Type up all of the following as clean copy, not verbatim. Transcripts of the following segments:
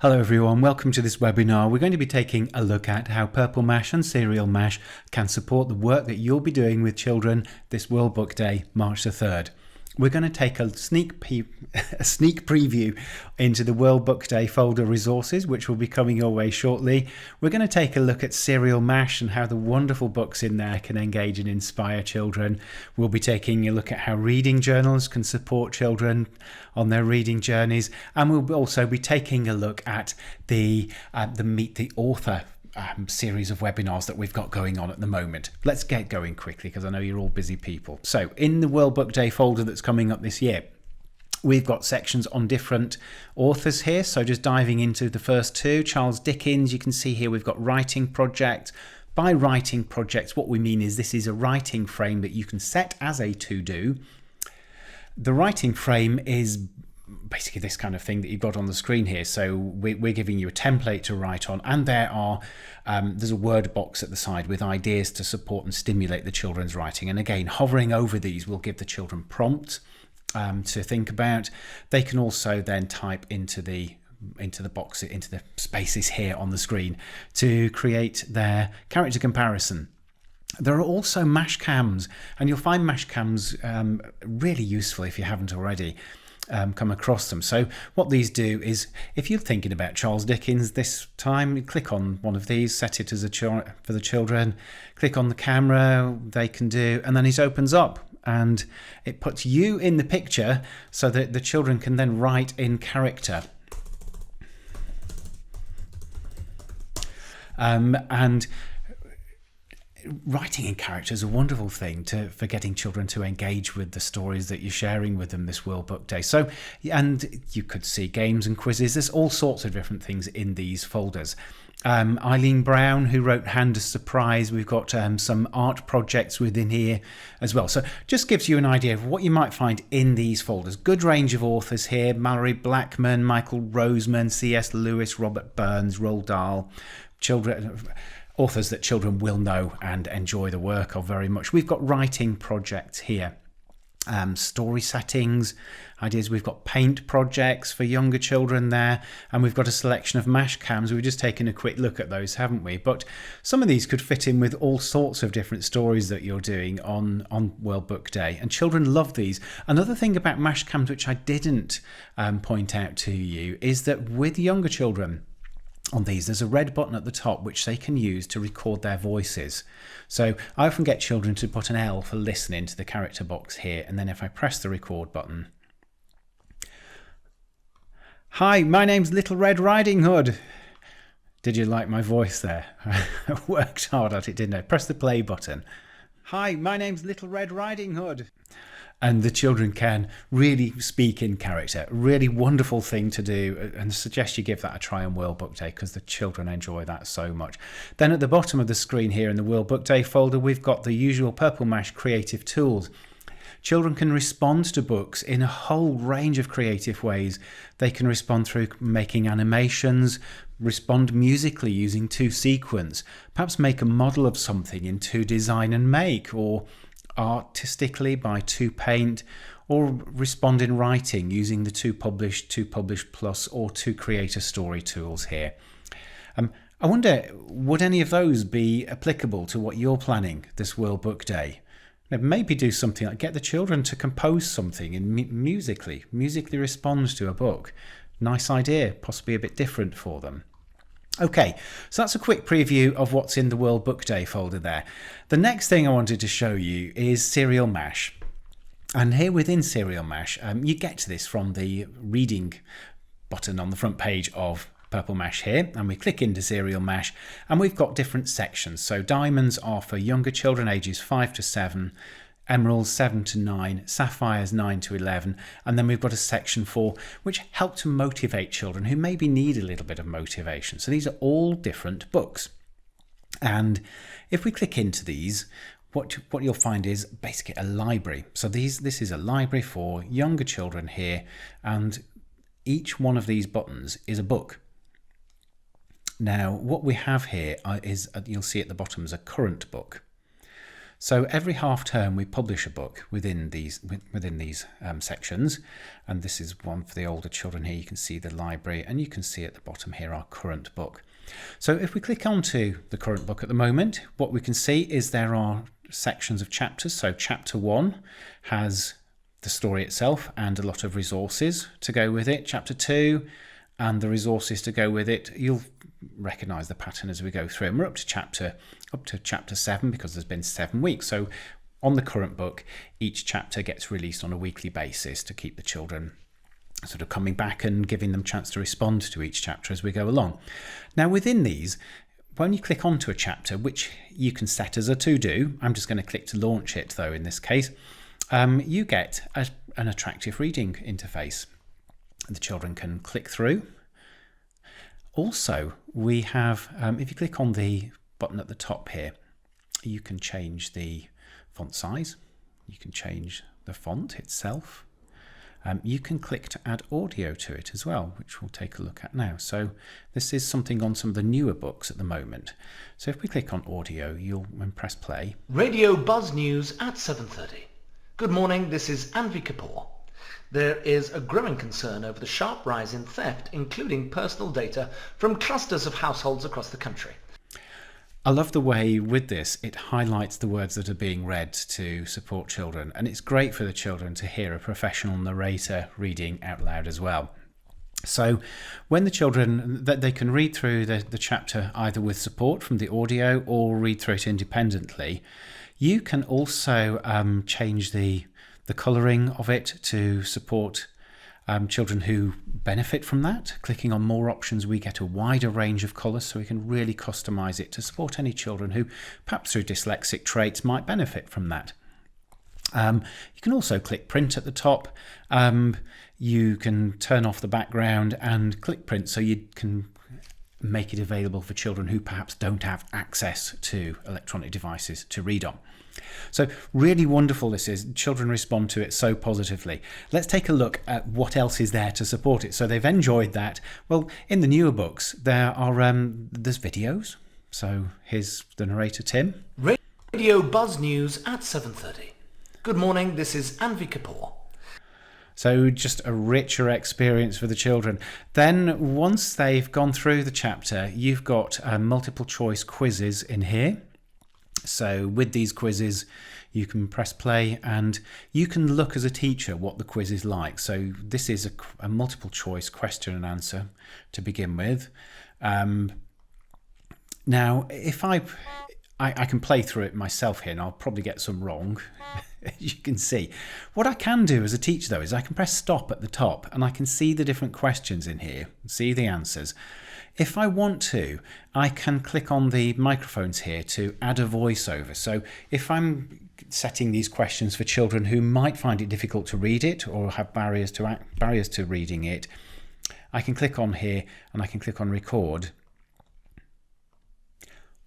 Hello everyone, welcome to this webinar. We're going to be taking a look at how Purple Mash and Serial Mash can support the work that you'll be doing with children this World Book Day, March the 3rd. We're going to take a sneak preview into the World Book Day folder resources, which will be coming your way shortly. We're going to take a look at Serial Mash and how the wonderful books in there can engage and inspire children. We'll be taking a look at how reading journals can support children on their reading journeys, and we'll also be taking a look at the Meet the Author series of webinars that we've got going on at the moment. Let's get going quickly because I know you're all busy people. So in the World Book Day folder that's coming up this year, we've got sections on different authors here. So just diving into the first two, Charles Dickens, you can see here we've got writing project. By writing projects, what we mean is this is a writing frame that you can set as a to-do. The writing frame is basically this kind of thing that you've got on the screen here. So we're giving you a template to write on, and there's a word box at the side with ideas to support and stimulate the children's writing. And again, hovering over these will give the children prompts to think about. They can also then type into the box, into the spaces here on the screen to create their character comparison. There are also mash cams, and you'll find mash cams really useful if you haven't already come across them. So what these do is, if you're thinking about Charles Dickens this time, you click on one of these, set it as for the children, click on the camera, they can do, and then it opens up and it puts you in the picture so that the children can then write in character. And writing in character is a wonderful thing for getting children to engage with the stories that you're sharing with them this World Book Day. So, and you could see games and quizzes. There's all sorts of different things in these folders. Eileen Brown, who wrote Hand of Surprise, we've got some art projects within here as well. So just gives you an idea of what you might find in these folders. Good range of authors here: Mallory Blackman, Michael Roseman, C.S. Lewis, Robert Burns, Roald Dahl. Authors that children will know and enjoy the work of very much. We've got writing projects here, story settings, ideas. We've got paint projects for younger children there, and we've got a selection of mash cams. We've just taken a quick look at those, haven't we? But some of these could fit in with all sorts of different stories that you're doing on World Book Day, and children love these. Another thing about mash cams which I didn't point out to you is that with younger children, on these, there's a red button at the top which they can use to record their voices. So I often get children to put an L for listening to the character box here, and then if I press the record button. Hi, my name's Little Red Riding Hood. Did you like my voice there? I worked hard at it, didn't I? Press the play button. Hi, my name's Little Red Riding Hood. And the children can really speak in character. Really wonderful thing to do, and I suggest you give that a try on World Book Day because the children enjoy that so much. Then at the bottom of the screen here in the World Book Day folder, we've got the usual Purple Mash creative tools. Children can respond to books in a whole range of creative ways. They can respond through making animations, respond musically using 2Sequence, perhaps make a model of something in 2Design and Make, or artistically by 2Paint, or respond in writing using the 2Publish, 2Publish Plus, or 2Create a Story tools here. I wonder, would any of those be applicable to what you're planning this World Book Day? Maybe do something like get the children to compose something and musically respond to a book. Nice idea, possibly a bit different for them. Okay, so that's a quick preview of what's in the World Book Day folder there. The next thing I wanted to show you is Serial Mash. And here within Serial Mash, you get to this from the reading button on the front page of Purple Mash here, and we click into Serial Mash, and we've got different sections. So diamonds are for younger children ages 5 to 7, emeralds 7 to 9, sapphires 9 to 11, and then we've got a section 4 which help to motivate children who maybe need a little bit of motivation. So these are all different books, and if we click into these, what you'll find is basically a library. So this is a library for younger children here, and each one of these buttons is a book. Now what we have here is, you'll see at the bottom, is a current book. So every half term we publish a book within these sections, and this is one for the older children here. You can see the library, and you can see at the bottom here our current book. So if we click onto the current book at the moment, what we can see is there are sections of chapters. So chapter 1 has the story itself and a lot of resources to go with it. Chapter 2 and the resources to go with it. You'll recognise the pattern as we go through, and we're up to chapter 7 because there's been 7 weeks. So on the current book, each chapter gets released on a weekly basis to keep the children sort of coming back and giving them a chance to respond to each chapter as we go along. Now within these, when you click onto a chapter, which you can set as a to-do, I'm just going to click to launch it though in this case, you get an attractive reading interface. The children can click through. Also, we have, if you click on the button at the top here, you can change the font size, you can change the font itself. You can click to add audio to it as well, which we'll take a look at now. So this is something on some of the newer books at the moment. So if we click on audio, you'll press play. Radio Buzz News at 7:30. Good morning, this is Anvi Kapoor. There is a growing concern over the sharp rise in theft, including personal data from clusters of households across the country. I love the way with this it highlights the words that are being read to support children, and it's great for the children to hear a professional narrator reading out loud as well. So when the children, that they can read through the chapter either with support from the audio or read through it independently. You can also change the colouring of it to support children who benefit from that. Clicking on more options, we get a wider range of colours, so we can really customise it to support any children who, perhaps through dyslexic traits, might benefit from that. You can also click print at the top. You can turn off the background and click print, so you can make it available for children who perhaps don't have access to electronic devices to read on. So really wonderful this is. Children respond to it so positively. Let's take a look at what else is there to support it. So they've enjoyed that. Well, in the newer books, there's videos. So here's the narrator, Tim. Radio Buzz News at 7:30. Good morning, this is Anvi Kapoor. So just a richer experience for the children. Then once they've gone through the chapter, you've got multiple choice quizzes in here. So with these quizzes, you can press play and you can look as a teacher what the quiz is like. So this is a multiple choice question and answer to begin with. Now, if I can play through it myself here, and I'll probably get some wrong, as you can see. What I can do as a teacher, though, is I can press stop at the top and I can see the different questions in here, see the answers. If I want to, I can click on the microphones here to add a voiceover. So if I'm setting these questions for children who might find it difficult to read it or have barriers to reading it, I can click on here and I can click on record.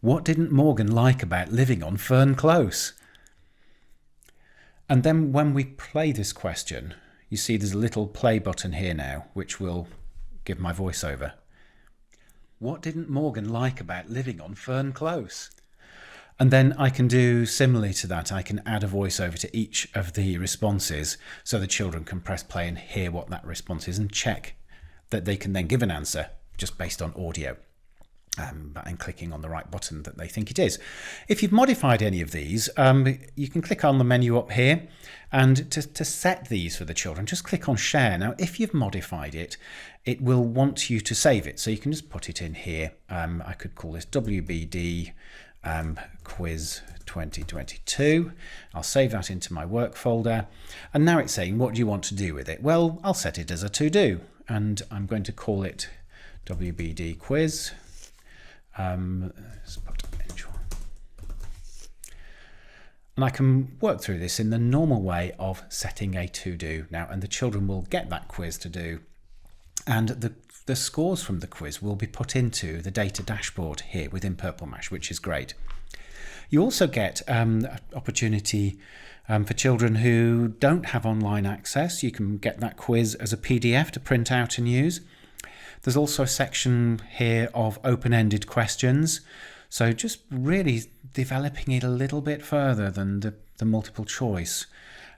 What didn't Morgan like about living on Fern Close? And then when we play this question, you see there's a little play button here now, which will give my voiceover. What didn't Morgan like about living on Fern Close? And then I can do similarly to that. I can add a voiceover to each of the responses so the children can press play and hear what that response is and check that they can then give an answer just based on audio. And clicking on the right button that they think it is. If you've modified any of these, you can click on the menu up here, and to set these for the children, just click on share. Now, if you've modified it, it will want you to save it, so you can just put it in here. I could call this WBD Quiz 2022. I'll save that into my work folder, and now it's saying, what do you want to do with it? Well, I'll set it as a to-do, and I'm going to call it WBD Quiz. Let's put enjoy. And I can work through this in the normal way of setting a to-do now, and the children will get that quiz to do, and the scores from the quiz will be put into the data dashboard here within Purple Mash, which is great. You also get an opportunity for children who don't have online access. You can get that quiz as a PDF to print out and use. There's also a section here of open-ended questions. So just really developing it a little bit further than the multiple choice.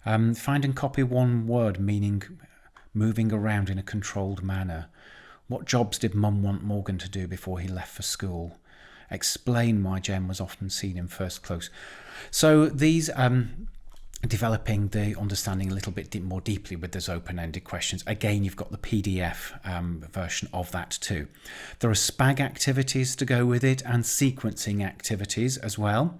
Find and copy one word, meaning moving around in a controlled manner. What jobs did Mum want Morgan to do before he left for school? Explain why Jem was often seen in first close. So these developing the understanding a little bit more deeply with those open-ended questions. Again, you've got the PDF version of that too. There are SPAG activities to go with it and sequencing activities as well.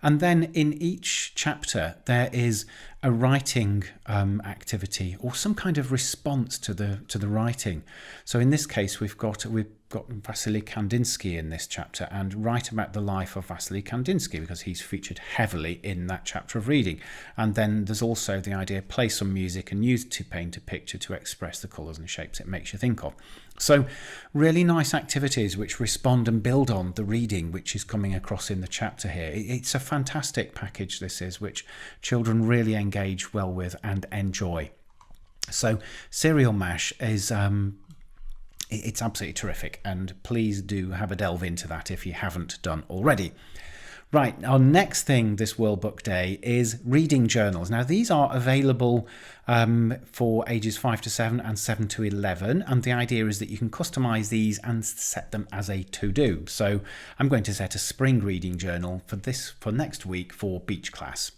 And then in each chapter there is a writing activity or some kind of response to the writing. So in this case we've got Vasily Kandinsky in this chapter, and write about the life of Vasily Kandinsky because he's featured heavily in that chapter of reading. And then there's also the idea, play some music and use to paint a picture to express the colours and shapes it makes you think of. So really nice activities which respond and build on the reading which is coming across in the chapter here. It's a fantastic package, this is, which children really engage well with and enjoy. So Serial Mash is it's absolutely terrific, and please do have a delve into that if you haven't done already. Right, our next thing this World Book Day is reading journals. Now these are available for ages 5 to 7 and 7 to 11, and the idea is that you can customize these and set them as a to-do. So I'm going to set a spring reading journal for next week for beach class.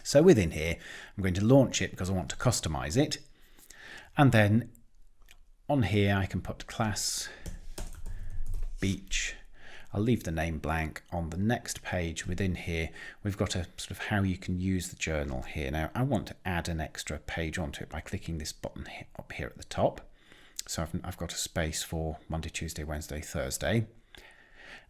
So within here I'm going to launch it because I want to customize it, and then on here I can put class beach. I'll leave the name blank. On the next page within here we've got a sort of how you can use the journal here. Now I want to add an extra page onto it by clicking this button up here at the top. So I've got a space for Monday, Tuesday, Wednesday, Thursday,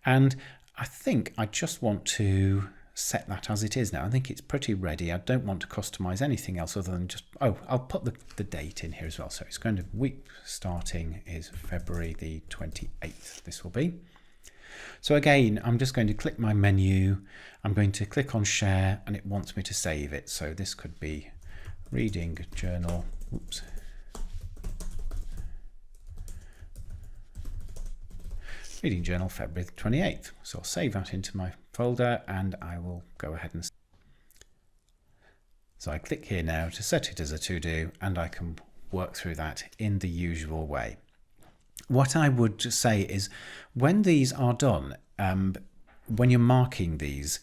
and I think I just want to set that as it is now. I think it's pretty ready. I don't want to customize anything else other than just, I'll put the date in here as well. So it's going to, week starting is February the 28th, this will be. So again, I'm just going to click my menu, I'm going to click on share, and it wants me to save it. So this could be reading journal, reading journal February the 28th. So I'll save that into my folder and I will go ahead and, so I click here now to set it as a to-do, and I can work through that in the usual way. What I would say is when these are done, when you're marking these,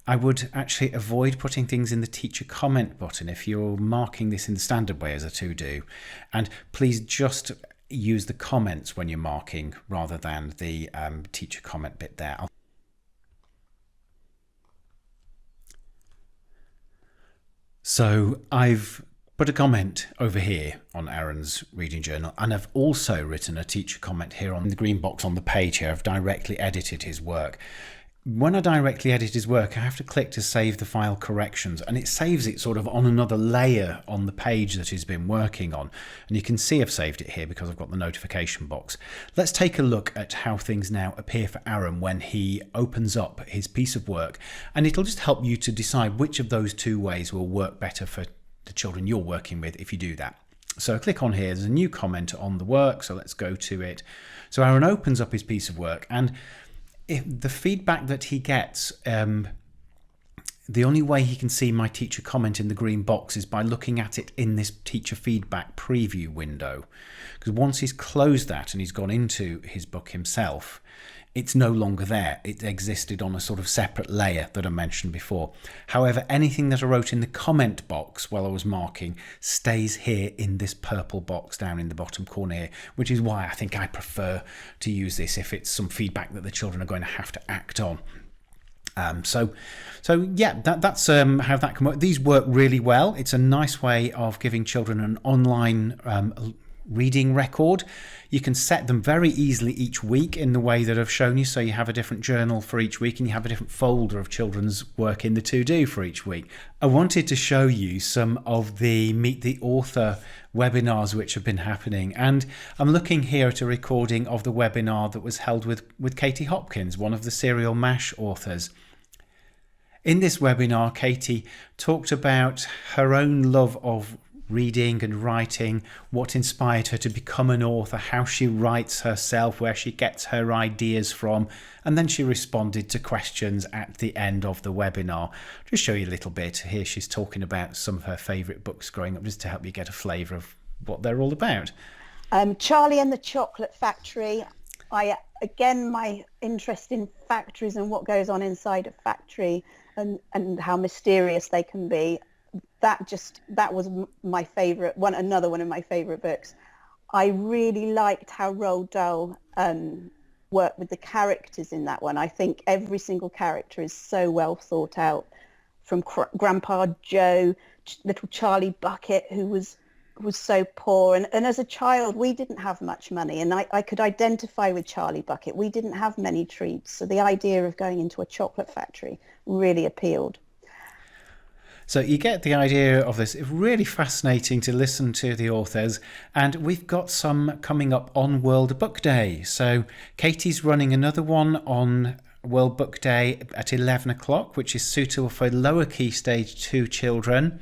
I would actually avoid putting things in the teacher comment button if you're marking this in the standard way as a to-do, and please just use the comments when you're marking rather than the teacher comment bit there. So I've put a comment over here on Aaron's reading journal, and I've also written a teacher comment here on the green box on the page here. I've directly edited his work. When I directly edit his work, I have to click to save the file corrections, and it saves it sort of on another layer on the page that he's been working on. And you can see I've saved it here because I've got the notification box. Let's take a look at how things now appear for Aaron when he opens up his piece of work, and it'll just help you to decide which of those two ways will work better for the children you're working with if you do that. So click on here, there's a new comment on the work, so let's go to it. So Aaron opens up his piece of work, and if the feedback that he gets, the only way he can see my teacher comment in the green box is by looking at it in this teacher feedback preview window. Because once he's closed that and he's gone into his book himself, it's no longer there. It existed on a sort of separate layer that I mentioned before. However, anything that I wrote in the comment box while I was marking stays here in this purple box down in the bottom corner here, which is why I think I prefer to use this if it's some feedback that the children are going to have to act on. So yeah, that's how that can work. These work really well. It's a nice way of giving children an online reading record. You can set them very easily each week in the way that I've shown you. So you have a different journal for each week and you have a different folder of children's work in the to-do for each week. I wanted to show you some of the Meet the Author webinars which have been happening, and I'm looking here at a recording of the webinar that was held with Katie Hopkins, one of the Serial Mash authors. In this webinar, Katie talked about her own love of reading and writing, what inspired her to become an author, how she writes herself, where she gets her ideas from, and then she responded to questions at the end of the webinar. Just show you a little bit. Here she's talking about some of her favourite books growing up, just to help you get a flavour of what they're all about. Charlie and the Chocolate Factory. My interest in factories and what goes on inside a factory and how mysterious they can be. That was my favourite one. Another one of my favourite books. I really liked how Roald Dahl worked with the characters in that one. I think every single character is so well thought out, from Grandpa Joe, little Charlie Bucket, who was so poor, and as a child we didn't have much money, and I could identify with Charlie Bucket. We didn't have many treats, so the idea of going into a chocolate factory really appealed. So you get the idea of this. It's really fascinating to listen to the authors, and we've got some coming up on World Book Day. So Katie's running another one on World Book Day at 11 o'clock, which is suitable for lower key stage 2 children.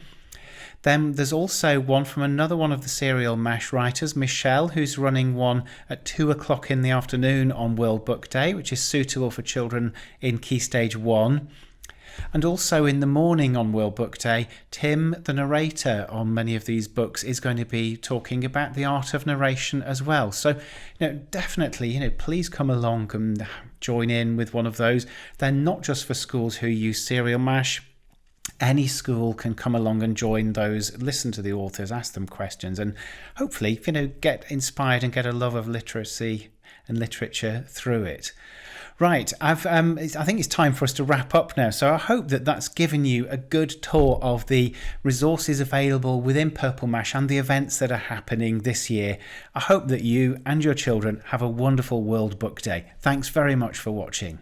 Then there's also one from another one of the Serial Mash writers, Michelle, who's running one at 2 o'clock in the afternoon on World Book Day, which is suitable for children in Key Stage 1. And also in the morning on World Book Day, Tim, the narrator on many of these books, is going to be talking about the art of narration as well. So, definitely, please come along and join in with one of those. They're not just for schools who use Serial Mash. Any school can come along and join those, listen to the authors, ask them questions, and hopefully, get inspired and get a love of literacy and literature through it. Right, I think it's time for us to wrap up now. So I hope that that's given you a good tour of the resources available within Purple Mash and the events that are happening this year. I hope that you and your children have a wonderful World Book Day. Thanks very much for watching.